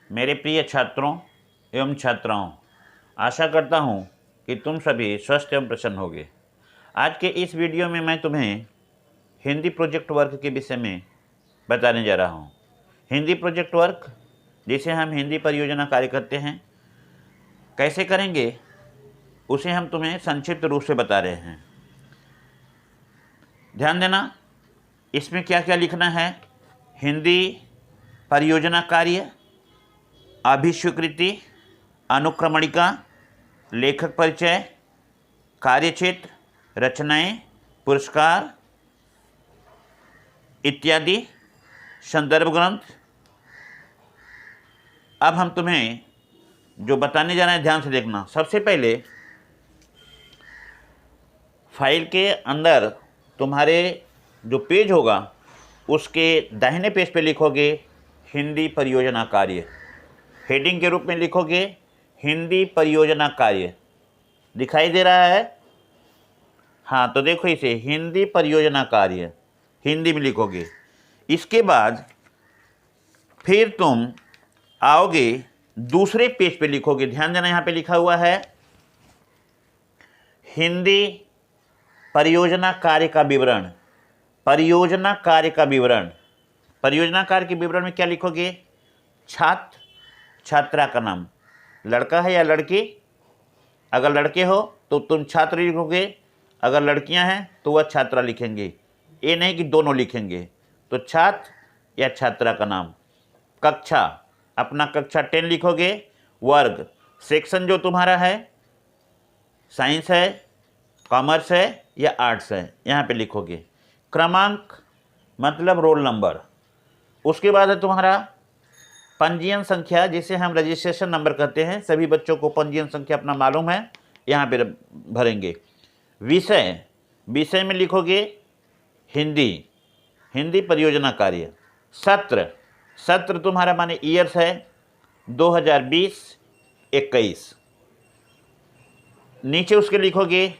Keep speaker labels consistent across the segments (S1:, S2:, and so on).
S1: मेरे प्रिय छात्रों एवं छात्राओं, आशा करता हूँ कि तुम सभी स्वस्थ एवं प्रसन्न होगे। आज के इस वीडियो में मैं तुम्हें हिंदी प्रोजेक्ट वर्क के विषय में बताने जा रहा हूँ। हिंदी प्रोजेक्ट वर्क जिसे हम हिंदी परियोजना कार्य करते हैं, कैसे करेंगे उसे हम तुम्हें संक्षिप्त रूप से बता रहे हैं। ध्यान देना, इसमें क्या क्या लिखना है। हिंदी परियोजना कार्य, अभिस्वीकृति, अनुक्रमणिका, लेखक परिचय, कार्यक्षेत्र, रचनाएं, पुरस्कार इत्यादि, संदर्भ ग्रंथ। अब हम तुम्हें जो बताने जा रहे हैं ध्यान से देखना। सबसे पहले फाइल के अंदर तुम्हारे जो पेज होगा उसके दाहिने पेज पे लिखोगे हिंदी परियोजना कार्य। हेडिंग के रूप में लिखोगे हिंदी परियोजना कार्य। दिखाई दे रहा है? हाँ, तो देखो इसे हिंदी परियोजना कार्य हिंदी में लिखोगे। इसके बाद फिर तुम आओगे दूसरे पेज पे लिखोगे। ध्यान देना, यहाँ पे लिखा हुआ है हिंदी परियोजना कार्य का विवरण। परियोजना कार्य का विवरण। परियोजना कार्य के विवरण में क्या लिखोगे? छात्र, छात्रा का नाम, लड़का है या लड़की। अगर लड़के हो तो तुम छात्र लिखोगे, अगर लड़कियां हैं तो वह छात्रा लिखेंगे। ये नहीं कि दोनों लिखेंगे। तो छात्र या छात्रा का नाम। कक्षा, अपना कक्षा 10 लिखोगे। वर्ग, सेक्शन जो तुम्हारा है, साइंस है, कॉमर्स है या आर्ट्स है, यहाँ पे लिखोगे। क्रमांक मतलब रोल नंबर। उसके बाद है तुम्हारा पंजीयन संख्या, जिसे हम रजिस्ट्रेशन नंबर कहते हैं। सभी बच्चों को पंजीयन संख्या अपना मालूम है, यहाँ पे भरेंगे। विषय, विषय में लिखोगे हिंदी, हिंदी परियोजना कार्य। सत्र, सत्र तुम्हारा माने ईयर्स है 2020-21। नीचे उसके लिखोगे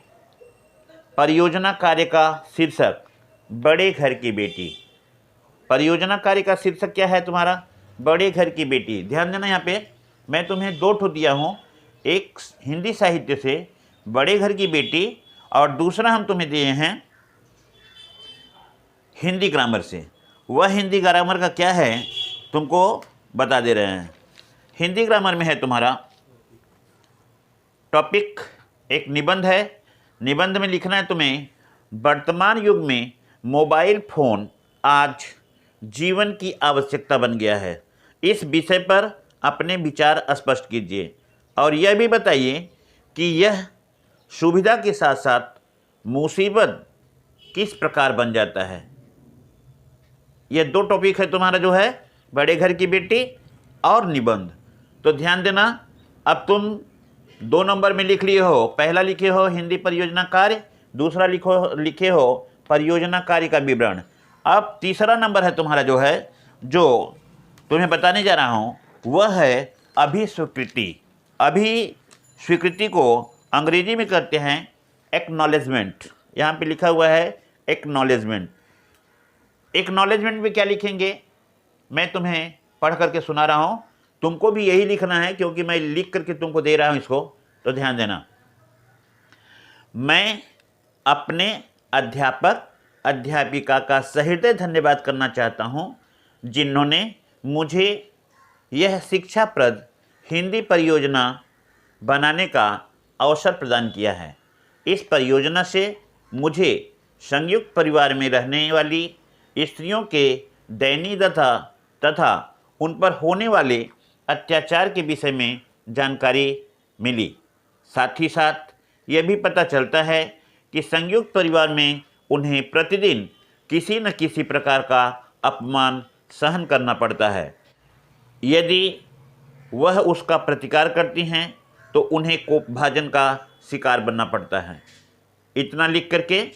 S1: परियोजना कार्य का शीर्षक बड़े घर की बेटी। परियोजना कार्य का शीर्षक क्या है तुम्हारा? बड़े घर की बेटी। ध्यान देना, यहाँ पे मैं तुम्हें 2 ठो दिया हूँ, एक हिंदी साहित्य से बड़े घर की बेटी और दूसरा हम तुम्हें दिए हैं हिंदी ग्रामर से। वह हिंदी ग्रामर का क्या है तुमको बता दे रहे हैं। हिंदी ग्रामर में है तुम्हारा टॉपिक, एक निबंध है। निबंध में लिखना है तुम्हें वर्तमान युग में मोबाइल फ़ोन आज जीवन की आवश्यकता बन गया है। इस विषय पर अपने विचार स्पष्ट कीजिए और यह भी बताइए कि यह सुविधा के साथ साथ मुसीबत किस प्रकार बन जाता है। यह 2 टॉपिक है तुम्हारा, जो है बड़े घर की बेटी और निबंध। तो ध्यान देना, अब तुम 2 नंबर में लिख लिए हो। पहला लिखे हो हिंदी परियोजना कार्य, दूसरा लिखे हो परियोजना कार्य का विवरण। अब तीसरा नंबर है तुम्हारा, जो है जो तुम्हें बताने जा रहा हूँ, वह है अभिस्वीकृति। अभिस्वीकृति को अंग्रेजी में कहते हैं एक्नॉलेजमेंट। यहाँ पे लिखा हुआ है एक्नॉलेजमेंट। एक्नॉलेजमेंट में क्या लिखेंगे मैं तुम्हें पढ़ करके सुना रहा हूँ, तुमको भी यही लिखना है क्योंकि मैं लिख करके तुमको दे रहा हूँ इसको। तो ध्यान देना, मैं अपने अध्यापक अध्यापिका का सहृदय धन्यवाद करना चाहता हूँ जिन्होंने मुझे यह शिक्षाप्रद हिंदी परियोजना बनाने का अवसर प्रदान किया है। इस परियोजना से मुझे संयुक्त परिवार में रहने वाली स्त्रियों के दयनीय तथा उन पर होने वाले अत्याचार के विषय में जानकारी मिली। साथ ही साथ यह भी पता चलता है कि संयुक्त परिवार में उन्हें प्रतिदिन किसी न किसी प्रकार का अपमान सहन करना पड़ता है। यदि वह उसका प्रतिकार करती हैं तो उन्हें कोपभाजन का शिकार बनना पड़ता है। इतना लिख करके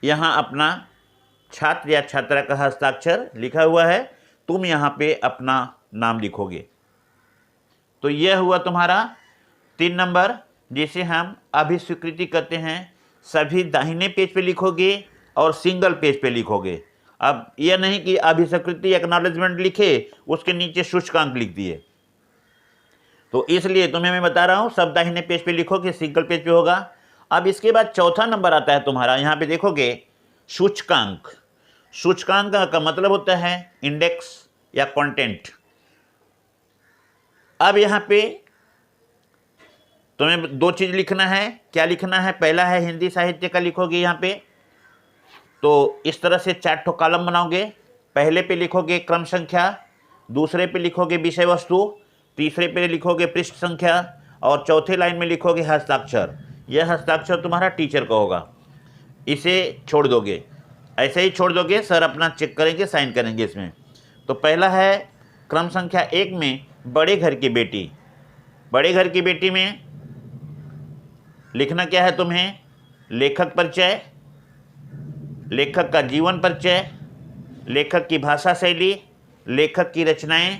S1: यहाँ अपना छात्र या छात्रा का हस्ताक्षर लिखा हुआ है, तुम यहाँ पे अपना नाम लिखोगे। तो यह हुआ तुम्हारा 3 नंबर, जिसे हम अभिस्वीकृति कहते हैं। सभी दाहिने पेज पे लिखोगे और सिंगल पेज पे लिखोगे। अब यह नहीं कि अभिस्वीकृति एक्नॉलेजमेंट लिखे उसके नीचे सूचकांक लिख दिए, तो इसलिए तुम्हें मैं बता रहा हूँ, सब दाहिने पेज पे लिखो कि सिंगल पेज पे होगा। अब इसके बाद चौथा नंबर आता है तुम्हारा, यहाँ पे देखोगे सूचकांक। सूचकांक का मतलब होता है इंडेक्स या कंटेंट। अब यहाँ पे तुम्हें दो चीज लिखना है। क्या लिखना है? पहला है हिंदी साहित्य का, लिखोगे यहाँ पे, तो इस तरह से 4 ठो कॉलम बनाओगे। पहले पे लिखोगे क्रम संख्या, दूसरे पे लिखोगे विषय वस्तु, तीसरे पे लिखोगे पृष्ठ संख्या, और चौथे लाइन में लिखोगे हस्ताक्षर। यह हस्ताक्षर तुम्हारा टीचर का होगा। इसे छोड़ दोगे, ऐसे ही छोड़ दोगे, सर अपना चेक करेंगे, साइन करेंगे इसमें। तो पहला है क्रम संख्या 1 में बड़े घर की बेटी। बड़े घर की बेटी में लिखना क्या है तुम्हें? लेखक परिचय, लेखक का जीवन परिचय, लेखक की भाषा शैली, लेखक की रचनाएं,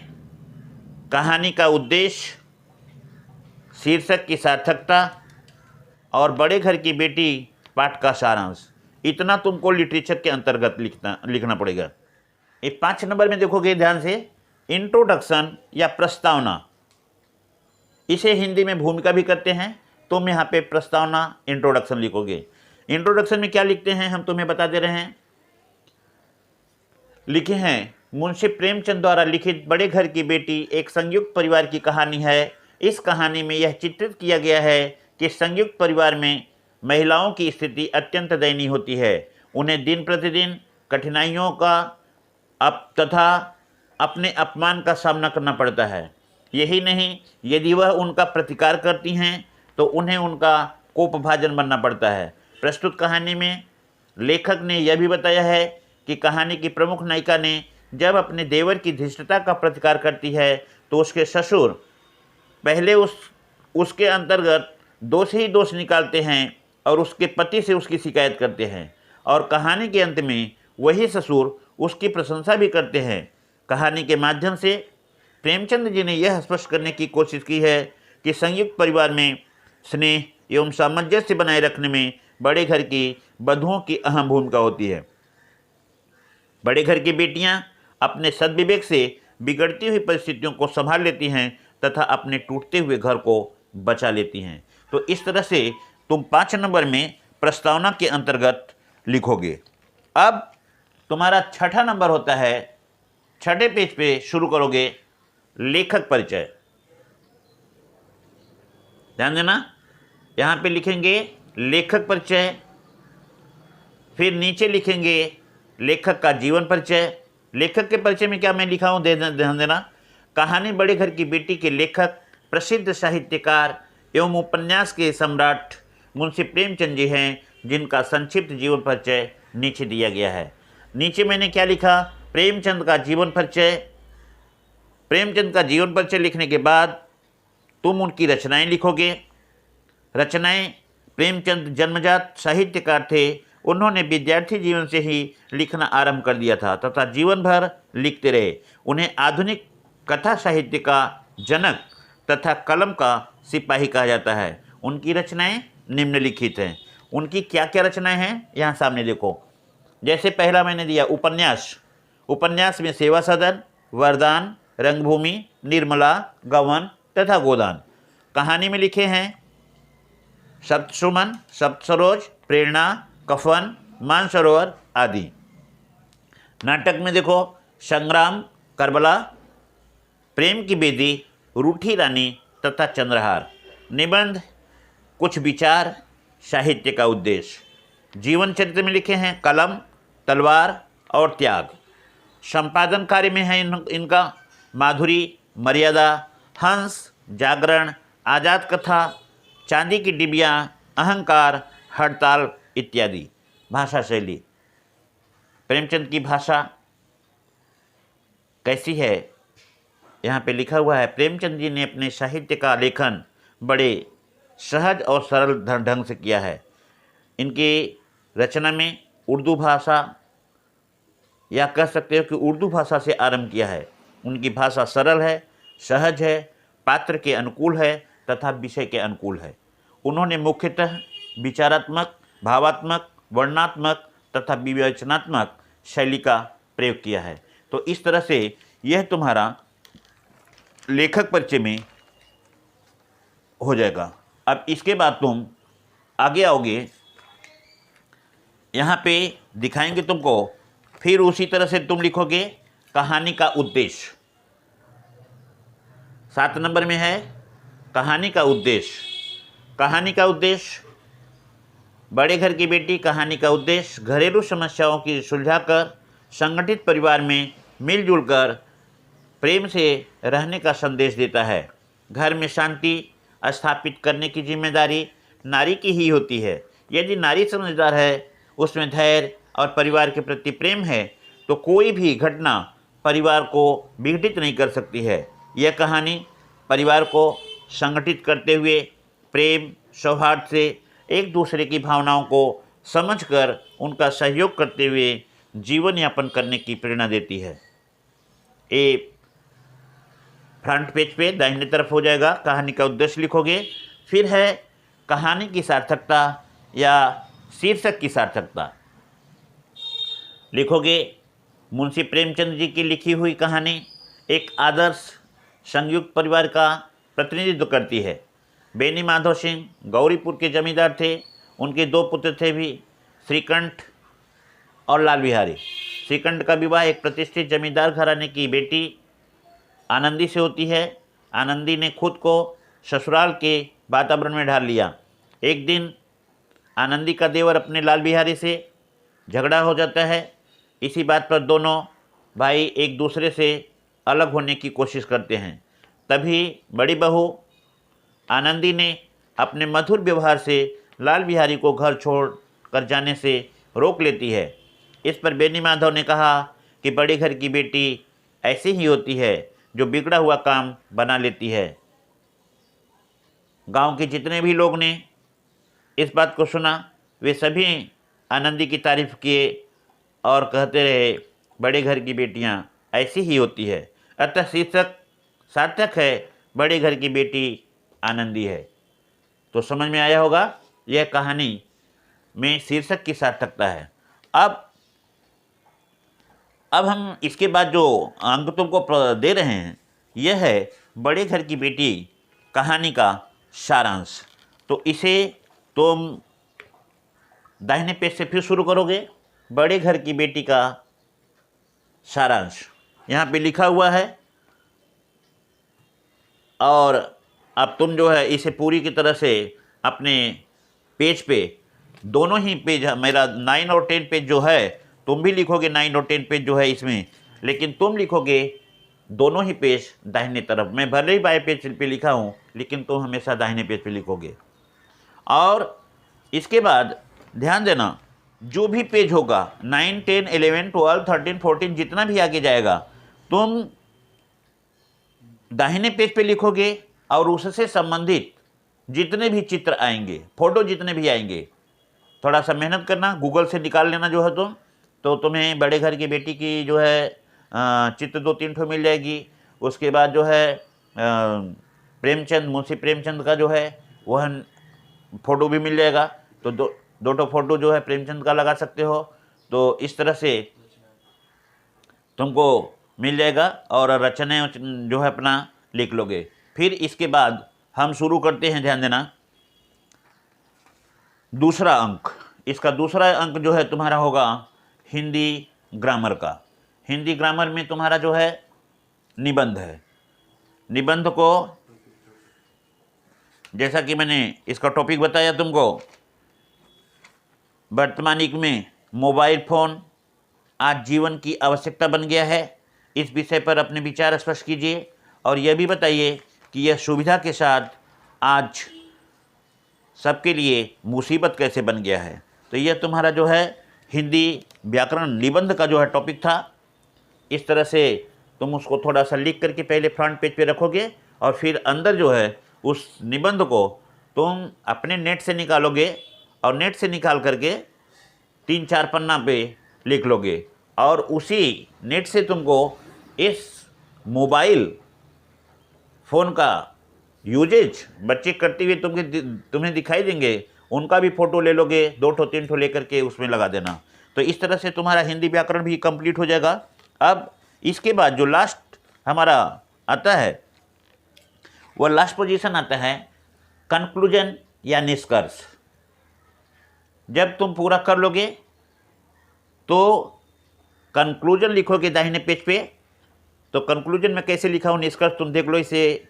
S1: कहानी का उद्देश्य, शीर्षक की सार्थकता और बड़े घर की बेटी पाठ का सारांश। इतना तुमको लिटरेचर के अंतर्गत लिखना पड़ेगा। ये 5 नंबर में देखोगे ध्यान से, इंट्रोडक्शन या प्रस्तावना। इसे हिंदी में भूमिका भी करते हैं। तुम यहाँ पे प्रस्तावना, इंट्रोडक्शन लिखोगे। इंट्रोडक्शन में क्या लिखते हैं हम तुम्हें बता दे रहे हैं। लिखे हैं, मुंशी प्रेमचंद द्वारा लिखित बड़े घर की बेटी एक संयुक्त परिवार की कहानी है। इस कहानी में यह चित्रित किया गया है कि संयुक्त परिवार में महिलाओं की स्थिति अत्यंत दयनीय होती है। उन्हें दिन प्रतिदिन कठिनाइयों का तथा अपने अपमान का सामना करना पड़ता है। यही नहीं, यदि वह उनका प्रतिकार करती हैं तो उन्हें उनका कोपभाजन बनना पड़ता है। प्रस्तुत कहानी में लेखक ने यह भी बताया है कि कहानी की प्रमुख नायिका ने जब अपने देवर की धृष्टता का प्रतिकार करती है तो उसके ससुर पहले उसके अंतर्गत दोष ही दोष निकालते हैं और उसके पति से उसकी शिकायत करते हैं, और कहानी के अंत में वही ससुर उसकी प्रशंसा भी करते हैं। कहानी के माध्यम से प्रेमचंद जी ने यह स्पष्ट करने की कोशिश की है कि संयुक्त परिवार में स्नेह एवं सामंजस्य बनाए रखने में बड़े घर की वधुओं की अहम भूमिका होती है। बड़े घर की बेटियां अपने सद्विवेक से बिगड़ती हुई परिस्थितियों को संभाल लेती हैं तथा अपने टूटते हुए घर को बचा लेती हैं। तो इस तरह से तुम 5 नंबर में प्रस्तावना के अंतर्गत लिखोगे। अब तुम्हारा 6ठा नंबर होता है, 6ठे पेज पे शुरू करोगे लेखक परिचय। ध्यान देना, यहाँ पे लिखेंगे लेखक परिचय, फिर नीचे लिखेंगे लेखक का जीवन परिचय। लेखक के परिचय में क्या मैं लिखा हूँ ध्यान देना। कहानी बड़े घर की बेटी के लेखक प्रसिद्ध साहित्यकार एवं उपन्यास के सम्राट मुंशी प्रेमचंद जी हैं, जिनका संक्षिप्त जीवन परिचय नीचे दिया गया है। नीचे मैंने क्या लिखा? प्रेमचंद का जीवन परिचय। प्रेमचंद का जीवन परिचय लिखने के बाद तुम उनकी रचनाएं लिखोगे। रचनाएं, प्रेमचंद जन्मजात साहित्यकार थे। उन्होंने विद्यार्थी जीवन से ही लिखना आरंभ कर दिया था तथा जीवन भर लिखते रहे। उन्हें आधुनिक कथा साहित्य का जनक तथा कलम का सिपाही कहा जाता है। उनकी रचनाएं निम्नलिखित हैं। उनकी क्या क्या रचनाएं हैं यहाँ सामने देखो। जैसे पहला मैंने दिया उपन्यास। उपन्यास में सेवा सदन, वरदान, रंगभूमि, निर्मला, गवन तथा गोदान। कहानी में लिखे हैं सप्तसुमन, सप्तसरोज, प्रेरणा, कफन, मानसरोवर आदि। नाटक में देखो संग्राम, करबला, प्रेम की बेदी, रूठी रानी तथा चंद्रहार। निबंध, कुछ विचार, साहित्य का उद्देश्य। जीवन चरित्र में लिखे हैं कलम, तलवार और त्याग। संपादन कार्य में है इनका माधुरी, मर्यादा, हंस, जागरण, आज़ाद कथा, चांदी की डिबिया, अहंकार, हड़ताल इत्यादि। भाषा शैली, प्रेमचंद की भाषा कैसी है यहाँ पे लिखा हुआ है। प्रेमचंद जी ने अपने साहित्य का लेखन बड़े सहज और सरल ढंग से किया है। इनकी रचना में उर्दू भाषा, या कह सकते हो कि उर्दू भाषा से आरंभ किया है। उनकी भाषा सरल है, सहज है, पात्र के अनुकूल है तथा विषय के अनुकूल है। उन्होंने मुख्यतः विचारात्मक, भावात्मक, वर्णनात्मक तथा विवेचनात्मक शैली का प्रयोग किया है। तो इस तरह से यह तुम्हारा लेखक परिचय में हो जाएगा। अब इसके बाद तुम आगे आओगे, यहाँ पे दिखाएंगे तुमको, फिर उसी तरह से तुम लिखोगे कहानी का उद्देश्य। 7 नंबर में है कहानी का उद्देश्य। कहानी का उद्देश्य, बड़े घर की बेटी कहानी का उद्देश्य घरेलू समस्याओं की सुलझाकर संगठित परिवार में मिलजुल कर प्रेम से रहने का संदेश देता है। घर में शांति स्थापित करने की जिम्मेदारी नारी की ही होती है। यदि नारी समझदार है, उसमें धैर्य और परिवार के प्रति प्रेम है, तो कोई भी घटना परिवार को विघटित नहीं कर सकती है। यह कहानी परिवार को संगठित करते हुए प्रेम सौहार्द से एक दूसरे की भावनाओं को समझकर उनका सहयोग करते हुए जीवन यापन करने की प्रेरणा देती है। ये फ्रंट पेज पे दाहिने तरफ हो जाएगा, कहानी का उद्देश्य लिखोगे। फिर है कहानी की सार्थकता या शीर्षक की सार्थकता। लिखोगे मुंशी प्रेमचंद जी की लिखी हुई कहानी एक आदर्श संयुक्त परिवार का प्रतिनिधित्व करती है। बेनी माधव सिंह गौरीपुर के जमींदार थे। उनके 2 पुत्र थे भी, श्रीकंठ और लाल बिहारी। श्रीकंठ का विवाह एक प्रतिष्ठित जमींदार घराने की बेटी आनंदी से होती है। आनंदी ने खुद को ससुराल के वातावरण में ढाल लिया। एक दिन आनंदी का देवर अपने लाल बिहारी से झगड़ा हो जाता है। इसी बात पर दोनों भाई एक दूसरे से अलग होने की कोशिश करते हैं। तभी बड़ी बहू आनंदी ने अपने मधुर व्यवहार से लाल बिहारी को घर छोड़ कर जाने से रोक लेती है। इस पर बेनी माधव ने कहा कि बड़े घर की बेटी ऐसी ही होती है जो बिगड़ा हुआ काम बना लेती है। गांव के जितने भी लोग ने इस बात को सुना, वे सभी आनंदी की तारीफ किए और कहते रहे बड़े घर की बेटियां ऐसी ही होती है। अतः शीर्षक सार्थक है, बड़े घर की बेटी आनंदी है। तो समझ में आया होगा, यह कहानी में शीर्षक की सार्थकता है। अब हम इसके बाद जो अंक तुमको दे रहे हैं, यह है बड़े घर की बेटी कहानी का सारांश। तो इसे तुम दाहिने पेज से फिर शुरू करोगे। बड़े घर की बेटी का सारांश यहाँ पे लिखा हुआ है, और अब तुम जो है इसे पूरी की तरह से अपने पेज पे, दोनों ही पेज, मेरा 9 और 10 पेज जो है, तुम भी लिखोगे 9 और 10 पेज जो है इसमें, लेकिन तुम लिखोगे दोनों ही पेज दाहिने तरफ। मैं भले ही बाएं पेज पे लिखा हूँ, लेकिन तुम हमेशा दाहिने पेज पे लिखोगे। और इसके बाद ध्यान देना, जो भी पेज होगा 9, 10, 11, 12, 13, 14 जितना भी आगे जाएगा, तुम दाहिने पेज पे लिखोगे और उससे संबंधित जितने भी चित्र आएंगे, फोटो जितने भी आएंगे, थोड़ा सा मेहनत करना, गूगल से निकाल लेना जो है तुम, तो तुम्हें बड़े घर की बेटी की जो है चित्र 2-3 ठो मिल जाएगी। उसके बाद जो है प्रेमचंद, मुंशी प्रेमचंद का जो है वह फ़ोटो भी मिल जाएगा। तो दो ठो फोटो जो है प्रेमचंद का लगा सकते हो। तो इस तरह से तुमको मिल जाएगा और रचनाएं जो है अपना लिख लोगे। फिर इसके बाद हम शुरू करते हैं, ध्यान देना, दूसरा अंक। इसका दूसरा अंक जो है तुम्हारा होगा हिंदी ग्रामर का। हिंदी ग्रामर में तुम्हारा जो है निबंध है। निबंध को, जैसा कि मैंने इसका टॉपिक बताया तुमको, वर्तमान युग में मोबाइल फ़ोन आज जीवन की आवश्यकता बन गया है। इस विषय पर अपने विचार स्पष्ट कीजिए और यह भी बताइए कि यह सुविधा के साथ आज सबके लिए मुसीबत कैसे बन गया है। तो यह तुम्हारा जो है हिंदी व्याकरण निबंध का जो है टॉपिक था। इस तरह से तुम उसको थोड़ा सा लिख करके पहले फ्रंट पेज पे रखोगे और फिर अंदर जो है उस निबंध को तुम अपने नेट से निकालोगे और नेट से निकाल करके 3-4 पन्ना पे लिख लोगे। और उसी नेट से तुमको इस मोबाइल फ़ोन का यूजेज बच्चे करते हुए तुम्हें दिखाई देंगे, उनका भी फ़ोटो ले लोगे, 2 ठो 3 ठो लेकर के उसमें लगा देना। तो इस तरह से तुम्हारा हिंदी व्याकरण भी कंप्लीट हो जाएगा। अब इसके बाद जो लास्ट हमारा आता है, वह लास्ट पोजीशन आता है कंक्लूजन या निष्कर्ष। जब तुम पूरा कर लोगे तो कंक्लूजन लिखोगे दाहिने पेज पे। तो कंक्लूजन में कैसे लिखा हूँ, निष्कर्ष तुम देख लो, इसे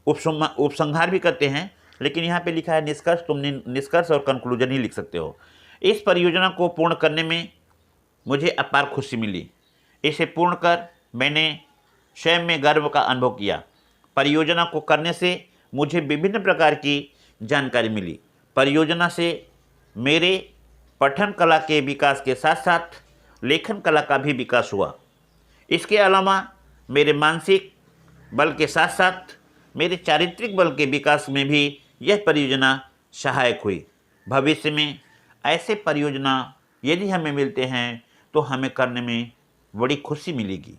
S1: उपसंहार भी करते हैं, लेकिन यहाँ पे लिखा है निष्कर्ष। तुम निष्कर्ष और कंक्लूजन ही लिख सकते हो। इस परियोजना को पूर्ण करने में मुझे अपार खुशी मिली। इसे पूर्ण कर मैंने स्वयं में गर्व का अनुभव किया। परियोजना को करने से मुझे विभिन्न प्रकार की जानकारी मिली। परियोजना से मेरे पठन कला के विकास के साथ साथ लेखन कला का भी विकास हुआ। इसके अलावा मेरे मानसिक बल के साथ साथ मेरे चारित्रिक बल के विकास में भी यह परियोजना सहायक हुई। भविष्य में ऐसे परियोजना यदि हमें मिलते हैं तो हमें करने में बड़ी खुशी मिलेगी।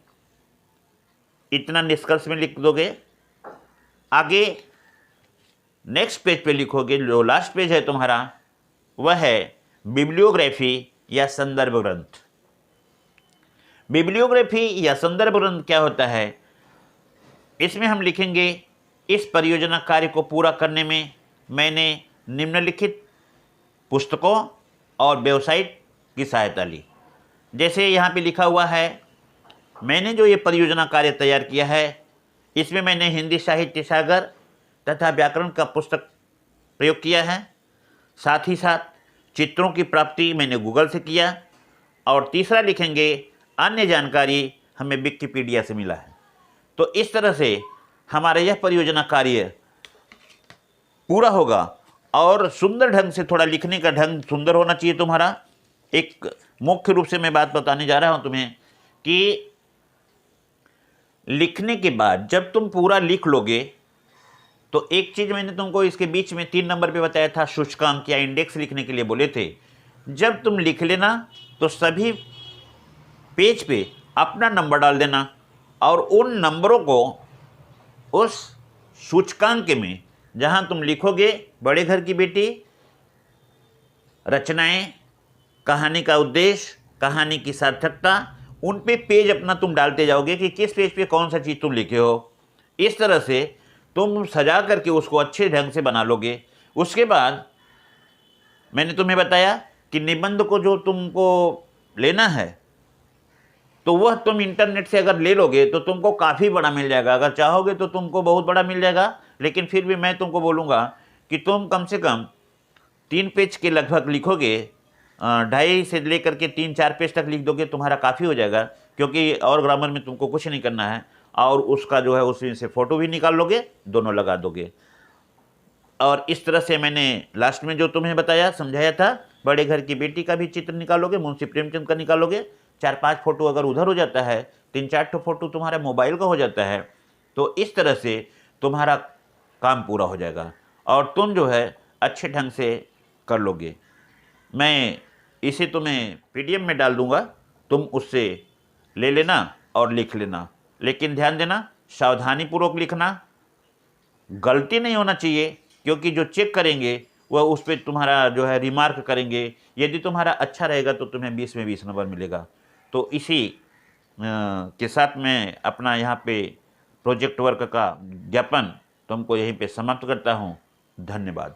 S1: इतना निष्कर्ष में लिख दोगे। आगे नेक्स्ट पेज पे लिखोगे, जो लास्ट पेज है तुम्हारा वह है बिब्लियोग्राफी या संदर्भ ग्रंथ। बिब्लियोग्राफी या संदर्भ ग्रंथ क्या होता है? इसमें हम लिखेंगे, इस परियोजना कार्य को पूरा करने में मैंने निम्नलिखित पुस्तकों और वेबसाइट की सहायता ली। जैसे यहाँ पे लिखा हुआ है, मैंने जो ये परियोजना कार्य तैयार किया है इसमें मैंने हिंदी साहित्य सागर तथा व्याकरण का पुस्तक प्रयोग किया है। साथ ही साथ चित्रों की प्राप्ति मैंने गूगल से किया। और तीसरा लिखेंगे, अन्य जानकारी हमें विकिपीडिया से मिला है। तो इस तरह से हमारा यह परियोजना कार्य पूरा होगा। और सुंदर ढंग से, थोड़ा लिखने का ढंग सुंदर होना चाहिए तुम्हारा। एक मुख्य रूप से मैं बात बताने जा रहा हूं तुम्हें कि लिखने के बाद जब तुम पूरा लिख लोगे तो एक चीज़ मैंने तुमको इसके बीच में 3 नंबर पे बताया था, सूचकांक या इंडेक्स लिखने के लिए बोले थे। जब तुम लिख लेना तो सभी पेज पे अपना नंबर डाल देना और उन नंबरों को उस सूचकांक में, जहां तुम लिखोगे बड़े घर की बेटी, रचनाएं, कहानी का उद्देश्य, कहानी की सार्थकता, उन पे पेज अपना तुम डालते जाओगे कि किस पेज पे कौन सा चीज़ तुम लिखे हो। इस तरह से तुम सजा करके उसको अच्छे ढंग से बना लोगे। उसके बाद मैंने तुम्हें बताया कि निबंध को जो तुमको लेना है तो वह तुम इंटरनेट से अगर ले लोगे तो तुमको काफ़ी बड़ा मिल जाएगा। अगर चाहोगे तो तुमको बहुत बड़ा मिल जाएगा, लेकिन फिर भी मैं तुमको बोलूँगा कि तुम कम से कम 3 पेज के लगभग लिखोगे। 2.5 से लेकर के 3-4 पेज तक लिख दोगे, तुम्हारा काफ़ी हो जाएगा। क्योंकि और ग्रामर में तुमको कुछ नहीं करना है, और उसका जो है उसमें से फ़ोटो भी निकाल लोगे, दोनों लगा दोगे। और इस तरह से मैंने लास्ट में जो तुम्हें बताया, समझाया था, बड़े घर की बेटी का भी चित्र निकालोगे, मुंशी प्रेमचंद का निकालोगे। 4-5 फोटो अगर उधर हो जाता है, 3-4 फोटो तुम्हारा मोबाइल का हो जाता है, तो इस तरह से तुम्हारा काम पूरा हो जाएगा और तुम जो है अच्छे ढंग से कर लोगे। मैं इसे तुम्हें PDF में डाल दूंगा, तुम उससे ले लेना और लिख लेना। लेकिन ध्यान देना, सावधानीपूर्वक लिखना, गलती नहीं होना चाहिए, क्योंकि जो चेक करेंगे वह उस पर तुम्हारा जो है रिमार्क करेंगे। यदि तुम्हारा अच्छा रहेगा तो तुम्हें 20 में 20 नंबर मिलेगा। तो इसी के साथ मैं अपना यहाँ पे प्रोजेक्ट वर्क का ज्ञापन तुमको यहीं पे समाप्त करता हूँ। धन्यवाद।